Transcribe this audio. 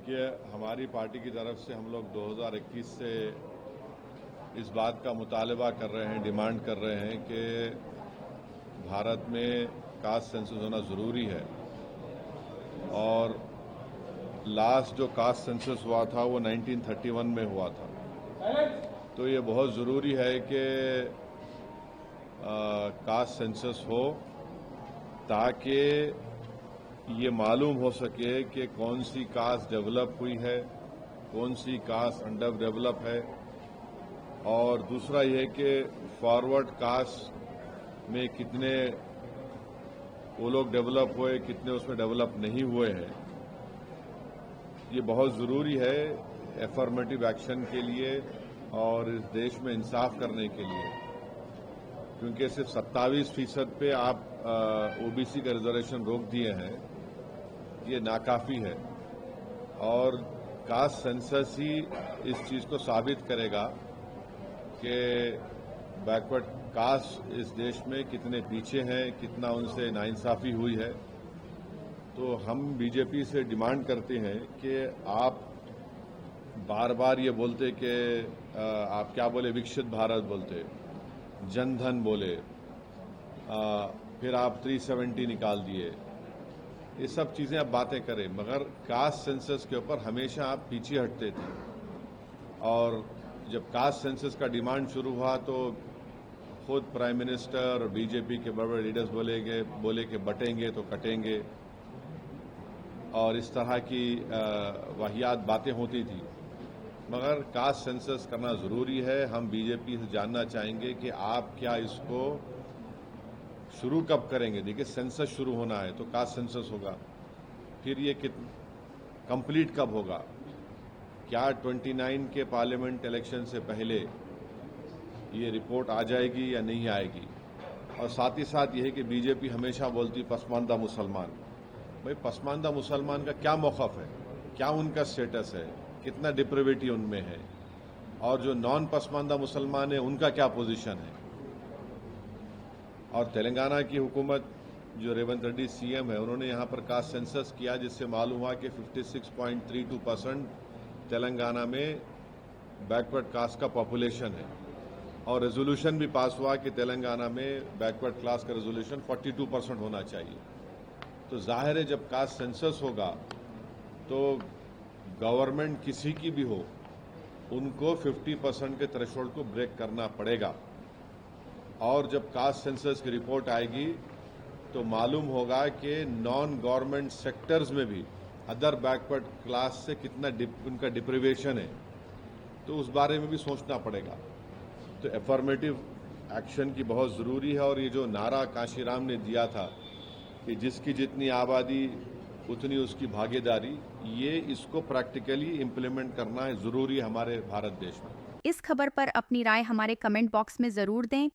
देखिए, हमारी पार्टी की तरफ से हम लोग 2021 से इस बात का मुतालबा कर रहे हैं, डिमांड कर रहे हैं कि भारत में कास्ट सेंसस होना ज़रूरी है। और लास्ट जो कास्ट सेंसस हुआ था वो 1931 में हुआ था। तो ये बहुत ज़रूरी है कि कास्ट सेंसस हो ताकि ये मालूम हो सके कि कौन सी कास्ट डेवलप हुई है, कौन सी कास्ट अंडर डेवलप है। और दूसरा ये कि फॉरवर्ड कास्ट में कितने वो लोग डेवलप हुए, कितने उसमें डेवलप नहीं हुए हैं। ये बहुत ज़रूरी है एफर्मेटिव एक्शन के लिए और इस देश में इंसाफ करने के लिए, क्योंकि सिर्फ 27% पे आप ओबीसी का रिजर्वेशन रोक दिए हैं, ये नाकाफ़ी है। और कास्ट सेंसस ही इस चीज़ को साबित करेगा कि बैकवर्ड कास्ट इस देश में कितने पीछे हैं, कितना उनसे नाइंसाफ़ी हुई है। तो हम बीजेपी से डिमांड करते हैं कि आप बार बार ये बोलते कि आप क्या बोले, विकसित भारत बोलते, जनधन बोले, फिर आप 370 निकाल दिए, ये सब चीज़ें आप बातें करें, मगर कास्ट सेंसस के ऊपर हमेशा आप पीछे हटते थे। और जब कास्ट सेंसस का डिमांड शुरू हुआ तो खुद प्राइम मिनिस्टर और बीजेपी के बड़े बड़े लीडर्स बोले कि बटेंगे तो कटेंगे, और इस तरह की वाहियात बातें होती थी। मगर कास्ट सेंसस करना ज़रूरी है। हम बीजेपी से जानना चाहेंगे कि आप क्या इसको शुरू कब करेंगे। देखिए, सेंसस शुरू होना है तो कास्ट सेंसस होगा, फिर ये कंप्लीट कब होगा, क्या 29 के पार्लियामेंट इलेक्शन से पहले ये रिपोर्ट आ जाएगी या नहीं आएगी। और साथ ही साथ ये है कि बीजेपी हमेशा बोलती पसमानदा मुसलमान। भाई, पसमानदा मुसलमान का क्या मौक़िफ़ है, क्या उनका स्टेटस है, कितना डिप्रेविटी उनमें है, और जो नॉन पसमानदा मुसलमान है उनका क्या पोजीशन है। और तेलंगाना की हुकूमत, जो रेवंत रेड्डी सीएम है, उन्होंने यहाँ पर कास्ट सेंसस किया, जिससे मालूम हुआ कि 56.32% तेलंगाना में बैकवर्ड कास्ट का पॉपुलेशन है। और रेजोल्यूशन भी पास हुआ कि तेलंगाना में बैकवर्ड क्लास का रेजोल्यूशन 42% होना चाहिए। तो जाहिर है जब कास्ट सेंसस होगा तो गवर्नमेंट किसी की भी हो, उनको 50% के थ्रेशोल्ड को ब्रेक करना पड़ेगा। और जब कास्ट सेंसस की रिपोर्ट आएगी तो मालूम होगा कि नॉन गवर्नमेंट सेक्टर्स में भी अदर बैकवर्ड क्लास से कितना उनका डिप्रिवेशन है, तो उस बारे में भी सोचना पड़ेगा। तो एफर्मेटिव एक्शन की बहुत ज़रूरी है। और ये जो नारा काशीराम ने दिया था कि जिसकी जितनी आबादी उतनी उसकी भागीदारी, ये इसको प्रैक्टिकली इम्प्लीमेंट करना है ज़रूरी हमारे भारत देश में। इस खबर पर अपनी राय हमारे कमेंट बॉक्स में ज़रूर दें।